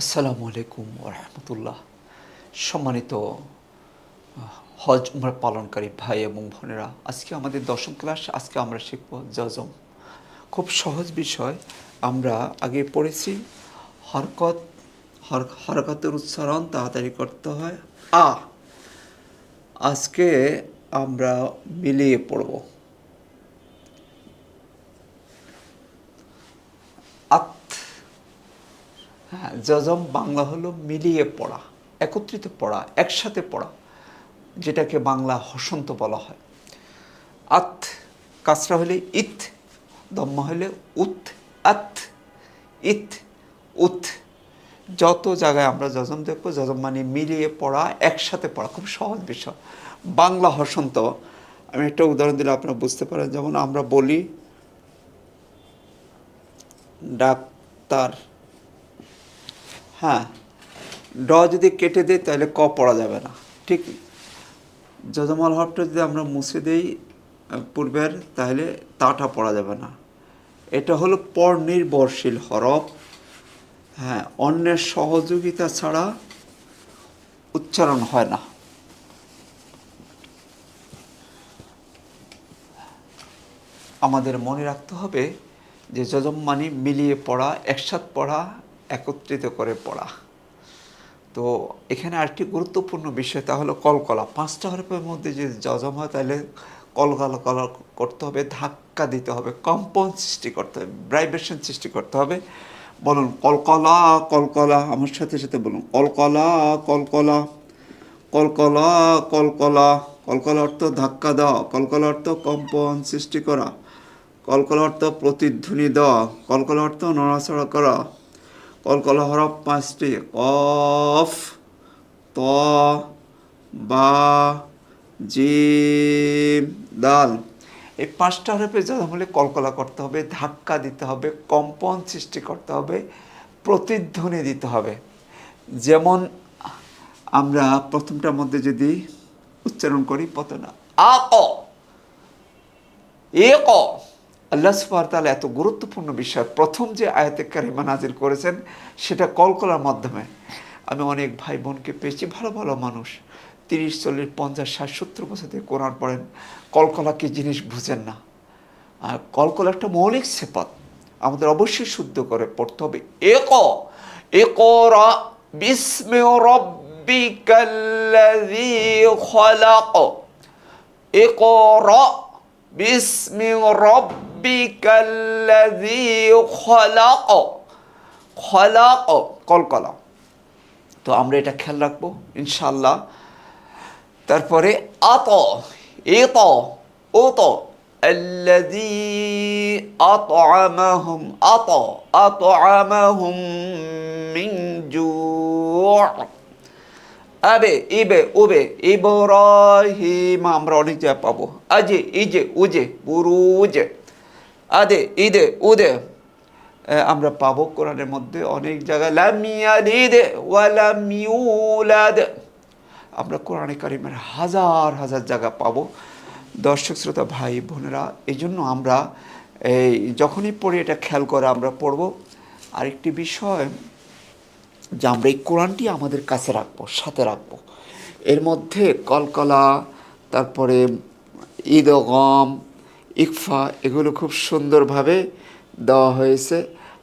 আসসালামু আলাইকুম ওয়া রাহমাতুল্লাহ। সম্মানিত হজ উমরা পালনকারী ভাই এবং বোনেরা, আজকে আমাদের দশম ক্লাস। আজকে আমরা শিখব যজম। খুব সহজ বিষয়। আমরা আগে পড়েছি হরকত, হরকতের উচ্চারণ তাড়াতাড়ি করতে হয়। আজকে আমরা মিলিয়ে পড়ব। আত। হ্যাঁ, যজম বাংলা হলো মিলিয়ে পড়া, একত্রিত পড়া, একসাথে পড়া, যেটাকে বাংলা হসন্ত বলা হয়। আত কাসরা হলে ইথ, দম্মা হলে উথ, আত, ইথ, উথ। যত জায়গায় আমরা যজম দেখবো, যজম মানে মিলিয়ে পড়া, একসাথে পড়া। খুব সহজ বিষয়, বাংলা হসন্ত। আমি একটা উদাহরণ দিলে আপনারা বুঝতে পারেন। যেমন আমরা বলি ডাক্তার, হ্যাঁ, ড যদি কেটে দেয় তাহলে ক পড়া যাবে না, ঠিক। যজমাল হরফটা যদি আমরা মুছে দেই পূর্বের, তাহলে তাটা পড়া যাবে না। এটা হলো পর নির্ভরশীল হরফ। হ্যাঁ, অন্যের সহযোগিতা ছাড়া উচ্চারণ হয় না। আমাদের মনে রাখতে হবে যে যজম মানে মিলিয়ে পড়া, একসাথ পড়া, একত্রিত করে পড়া। তো এখানে আরেকটি গুরুত্বপূর্ণ বিষয়, তা হলো কলকলা। পাঁচটা হরফের মধ্যে যদি যজম হয় তাহলে কলকলা কলা করতে হবে, ধাক্কা দিতে হবে, কম্পন সৃষ্টি করতে হবে, ভাইব্রেশন সৃষ্টি করতে হবে। বলুন কলকলা, কলকলা, আমার সাথে সাথে বলুন কলকলা, কলকলা, কলকলা, কলকলা। কলকলা অর্থ ধাক্কা দেওয়া, কলকলা অর্থ কম্পন সৃষ্টি করা, কলকলা অর্থ প্রতিধ্বনি দেওয়া, কলকলা অর্থ নড়াচড়া করা। কলকলা হরফ পাঁচটি: কফ, ত, বা, জিম, দাল। এই পাঁচটা হরফে যজম হলে কলকলা করতে হবে, ধাক্কা দিতে হবে, কম্পন সৃষ্টি করতে হবে, প্রতিধ্বনি দিতে হবে। যেমন আমরা প্রথমটার মধ্যে যদি উচ্চারণ করি, প্রথমে আ ক, এ ক। আল্লাহ সুবহানাহু ওয়া তাআলা এত গুরুত্বপূর্ণ বিষয় প্রথম যে আয়াতে কারিমা নাজিল করেছেন, সেটা কলকলার মাধ্যমে। আমি অনেক ভাই বোনকে পেয়েছি, ভালো ভালো মানুষ, 30, 40, 50, 60, 70 বছর থেকে কোরআন পড়েন, কলকলা কি জিনিস বুঝেন না। আর কলকলা একটা মৌলিক সিফাত, আমাদের অবশ্যই শুদ্ধ করে পড়তে হবে। ইকরা বিসমি রাব্বিকাল্লাযী খলাক। ইকরা বিসমি রাব্বিকাল্লাযী খলাক। খলাক, কলকলা। তো আমরা এটা খেয়াল রাখবো ইনশাআল্লাহ। তারপরে আত, এত, ওত, আল্লাযী আত'আমাহুম, আত, আত'আমাহুম মিন জু'। আবে, ইবে, উবে, ইব্রাহিম, আমরা অনেক জায়গা পাবো। আজে, ইজে, উজে, বুরুজ। আদে, ইদে, উদে, আমরা পাবো কোরআনের মধ্যে অনেক জায়গায়। লাম ইয়ালিদ ওয়া লাম ইউলাদ, আমরা কোরআনে কারিমের হাজার হাজার জায়গা পাবো। দর্শক শ্রোতা ভাই বোনেরা, এই জন্য আমরা এই যখনই পড়ি এটা খেয়াল করে আমরা পড়ব। আরেকটি বিষয়, যে আমরা এই কোরআনটি আমাদের কাছে রাখবো, সাথে রাখবো। এর মধ্যে কলকলা, তারপরে ঈদগম, ইকফা, এগুলো খুব সুন্দরভাবে দেওয়া হয়েছে।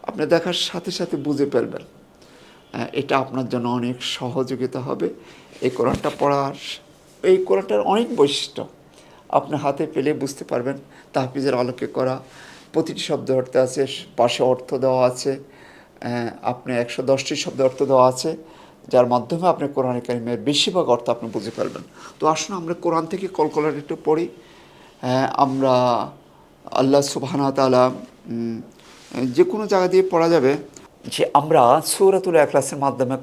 আপনি দেখার সাথে সাথে বুঝে ফেলবেন। এটা আপনার জন্য অনেক সহযোগিতা হবে এই কোরআনটা পড়ার। এই কোরআনটার অনেক বৈশিষ্ট্য আপনি হাতে পেলে বুঝতে পারবেন। তাহফিজের আলোকে করা, প্রতিটি শব্দ অর্থ আছে, পাশে অর্থ দেওয়া আছে, আপনি 110টি শব্দ অর্থ দেওয়া আছে, যার মাধ্যমে আপনি কোরআন কারিমের বেশিরভাগ অর্থ আপনি বুঝে ফেলবেন। তো আসুন আমরা কোরআন থেকে কলকলার একটু পড়ি। আমরা আল্লাহ সুবহানাহু ওয়া তাআলা যে কোনো জায়গা দিয়ে পড়া যাবে। যে আমরা সূরাতুল ইখলাসের মাধ্যমে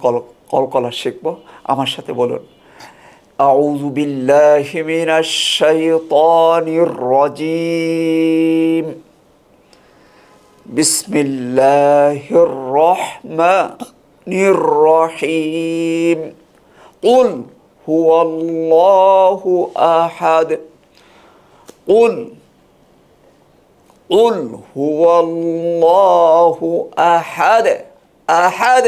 কলকলা শিখব। আমার সাথে বলুন আউযু বিল্লাহি মিনাশ শাইতানির রাজিম। বিসমিল্লাহির রহমানির রহিম। কুল হুয়াল্লাহু আহাদ। কুল قل هو الله أحد। أحد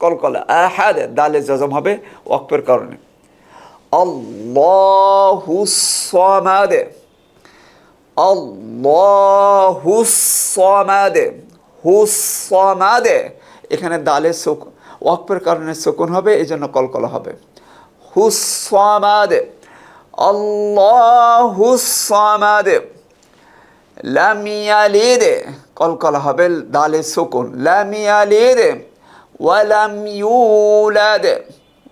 কলকলা, আহাদ দালে জজম হবে ওয়াকফের কারণে। আল্লাহুস সামাদ, আল্লাহুস সামাদ, হুস সামাদ, এখানে দালে সুকুন, ওয়াকফের কারণে সুকুন হবে, এই জন্য কলকলা হবে। হুস সামাদ, আল্লাহুস সামাদ। লাম ইয়ালিদ, কলকলা হবে, দালে সুকুন, লাম ইয়ালিদ ওয়ালাম ইউলাদ,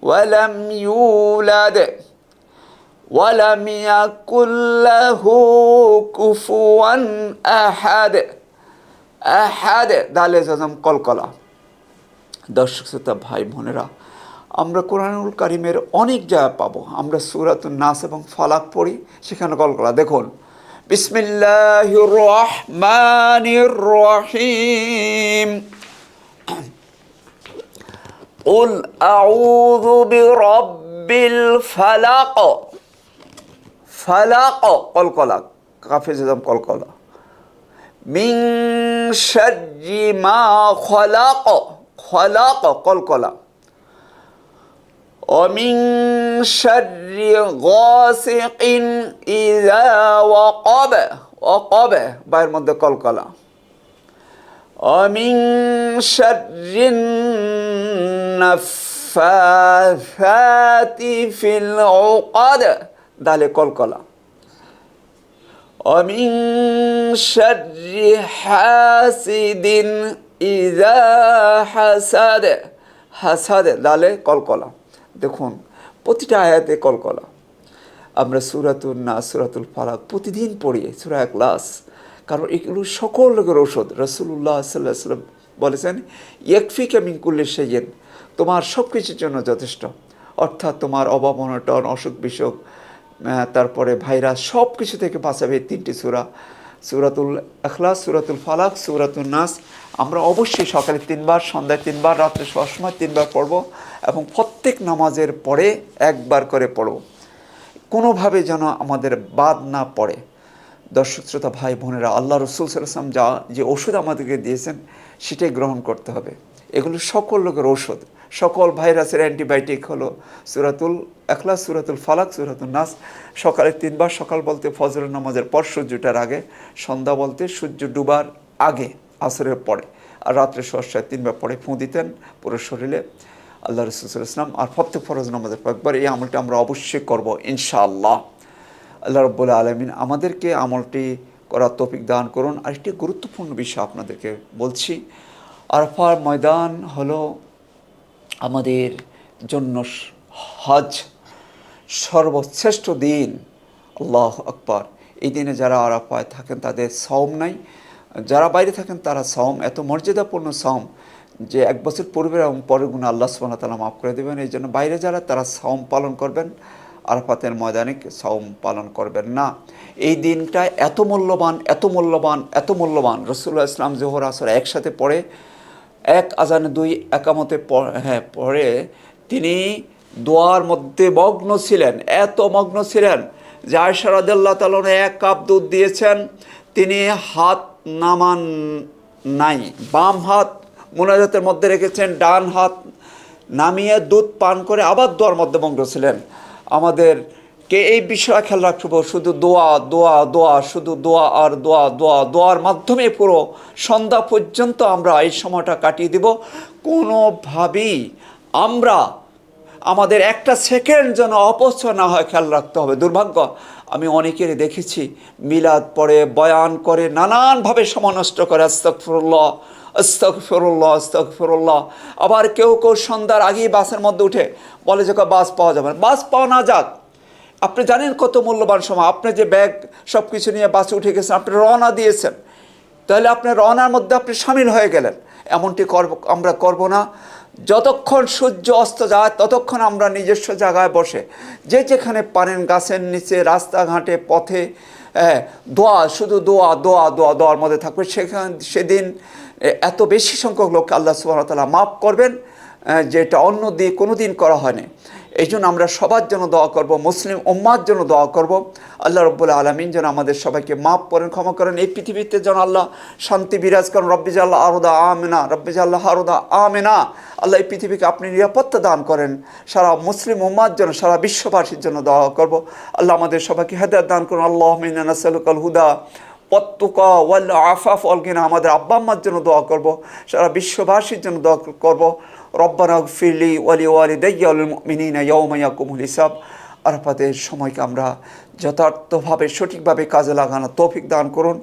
ওয়ালাম ইউলাদ ওয়ালাম ইয়াকুল লাহু কুফুয়ান আহাদ, আহাদ দালে জজম কলকলা। দর্শক শ্রোতা ভাই বোনেরা, আমরা কোরআনুল কারিমের অনেক জায়গা পাবো। আমরা সূরাতুন নাস এবং ফালাক পড়ি, সেখানে কলকলা। দেখুন, বিসমিল্লাহির রহমানির রহিম, কুল আউযু বিরাব্বিল ফালাক, ফালাক কলকলা, কাফে জজম কলকলা। মিন শাররি মা খলাক, খলাক কলকলা। ومن شر غاسق إذا وقب, وقب বাইরের মধ্যে কলকলা। ومن شر النفاثات في العقد দালে কলকলা। ومن شر حاسد إذا حسد, হাসাদ দালে কলকলা। দেখুন, প্রতিটা আয়াতে কলকলা। আমরা সূরাতুন নাস, সূরাতুল ফালাক প্রতিদিন পড়ি, সূরা ইখলাস, কারণ এগুলো সকল রোগের ঔষধ। রাসূলুল্লাহ সাল্লাল্লাহু আলাইহি ওয়াসাল্লাম বলেছেন, ইয়াকফিকা মিন কুল্লি শাইইন, তোমার সব কিছুর জন্য যথেষ্ট। অর্থাৎ তোমার অভাব অনটন, অসুখ বিসুখ, তারপরে ভাইরাস, সব কিছু থেকে বাঁচাবে তিনটি সূরা, সূরাতুল ইখলাস, সূরাতুল ফালাক, সূরাতুন নাস। আমরা অবশ্যই সকালে 3 বার, সন্ধ্যায় 3 বার, রাত্রে শোয়ার সময় 3 বার পড়ব এবং প্রত্যেক নামাজের পরে একবার করে পড়ব, কোনোভাবে যেন আমাদের বাদ না পড়ে। দর্শক শ্রোতা ভাই বোনেরা, আল্লাহ রাসূল সাল্লাল্লাহু আলাইহি ওয়াসাল্লাম যে ওষুধ আমাদেরকে দিয়েছেন সেটাই গ্রহণ করতে হবে। এগুলো সকল লোকের ঔষধ, সকল ভাইরাসের অ্যান্টিবায়োটিক হলো সূরাতুল ইখলাস, সূরাতুল ফালাক, সূরাতুন নাস। সকালে 3 বার, সকাল বলতে ফজরের নামাজের পর সূর্যটার আগে, সন্ধ্যা বলতে সূর্য ডুবার আগে আসরের পরে, আর রাত্রে শোয়ার 3 বার পরে ফুঁ দিতেন পুরো শরীরে আল্লাহ রাসূল সাল্লাল্লাহু আলাইহি ওয়াসাল্লাম। আর প্রত্যেক ফরজ নামাজের পর একবার এই আমলটা আমরা অবশ্যই করব ইনশাআল্লাহ। আল্লাহ রাব্বুল আলামিন আমাদেরকে আমলটি করার তৌফিক দান করুন। আর একটি গুরুত্বপূর্ণ বিষয় আপনাদেরকে বলছি, আরাফার ময়দান হলো আমাদের জন্য হজ সর্বশ্রেষ্ঠ দিন। আল্লাহু আকবার। এই দিনে যারা আরাফায় থাকেন তাদের সওম নাই, যারা বাইরে থাকেন তারা সওম, এত মর্যাদাপূর্ণ সওম যে 1 বছর পূর্বের এবং পরের গুণা আল্লাহ সুবহানাহু ওয়া তাআলা মাফ করে দেবেন। এই জন্য বাইরে যারা, তারা সওম পালন করবেন, আরাফাতের ময়দানে সওম পালন করবেন না। এই দিনটা এত মূল্যবান, এত মূল্যবান, এত মূল্যবান। রাসূলুল্লাহ ইসলাম জোহর আসর একসাথে পড়ে, এক আজানে 2 একামতে পড়ে তিনি দোয়ার মধ্যে মগ্ন ছিলেন, এত মগ্ন ছিলেন যে আয়েশা রাদিয়াল্লাহু তাআলা 1 কাপ দুধ দিয়েছেন, তিনি হাত নামান নাই, বাম হাত মুনাজাতের মধ্যে রেখেছেন, ডান হাত নামিয়ে দুধ পান করে আবার দোয়ার মধ্যে মগ্ন ছিলেন। আমাদেরকে এই বিষয়ে খেয়াল রাখতে হবে, শুধু দোয়া দোয়া দোয়া, শুধু দোয়া আর দোয়া, দোয়া দোয়ার মাধ্যমে পুরো সন্ধ্যা পর্যন্ত আমরা এই সময়টা কাটিয়ে দিব। কোনোভাবেই আমরা আমাদের একটা সেকেন্ড যেন অপচয় না হয়, খেয়াল রাখতে হবে। দুর্ভাগ্য, আমি অনেকেরই দেখেছি মিলাদ পড়ে, বয়ান করে, নানানভাবে সময় নষ্ট করে, আস্তাগফিরুল্লাহ আস্তাগফিরুল্লাহ আস্তাগফিরুল্লাহ। আবার কেউ কেউ সন্ধ্যার আগেই বাসের মধ্যে উঠে বলে যে বাস পাওয়া যাবে না। বাস পাওয়া না যাক, আপনি জানেন কত মূল্যবান সময়। আপনি যে ব্যাগ সব কিছু নিয়ে বাসে উঠে গেছেন, আপনি রওনা দিয়েছেন, তাহলে আপনি রওনার মধ্যে আপনি সামিল হয়ে গেলেন। এমনটি আমরা করব না। যতক্ষণ সূর্য অস্ত যায় ততক্ষণ আমরা নিজস্ব জায়গায় বসে, যে যেখানে পারেন, গাছের নিচে, রাস্তাঘাটে, পথে, দোয়া, শুধু দোয়া দোয়া দোয়া দোয়ার মধ্যে থাকবে। সেদিন এত বেশি সংখ্যক লোক আল্লাহ সুবহানাহু ওয়া তাআলা মাফ করবেন, যেটা অন্য দিয়ে কোনো দিন করা হয়নি। এই জন্য আমরা সবার জন্য দোয়া করব, মুসলিম উম্মার জন্য দোয়া করব। আল্লাহ রব্বুল আলমিন যেন আমাদের সবাইকে মাফ করেন, ক্ষমা করেন। এই পৃথিবীতে যেন আল্লাহ শান্তি বিরাজ করেন। রব্বি জাল্লাহ আরদা আমিনা, রব্বি জাল্লাহ আরদা আমিনা। আল্লাহ এই পৃথিবীকে আপনি নিরাপত্তা দান করেন। সারা মুসলিম উম্মার জন্য, সারা বিশ্ববাসীর জন্য দোয়া করব। আল্লাহ আমাদের সবাইকে হেদায়েত দান করুন। আল্লাহুম্মা ইন্না নাসআলুকাল হুদা ওয়াত্তুকা ওয়াল আফাফ ওয়াল গিনা। আমাদের আব্বা আম্মার জন্য দোয়া করব, সারা বিশ্ববাসীর জন্য দোয়া করব। রব্বানা গফিরলি ওয়ালি ওয়ালিদাইয়া ওয়ালিল মুমিনিনা ইয়াওমা ইয়াকুমুল হিসাব। আরাফাতের সময়কে আমরা যথার্থভাবে সঠিকভাবে কাজে লাগানোর তৌফিক দান করুন।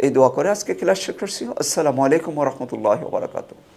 এই দোয়া করে আজকে ক্লাস শেষ করছি। আসসালামু আলাইকুম ওয়া রাহমাতুল্লাহি ওয়া বারাকাতুহু।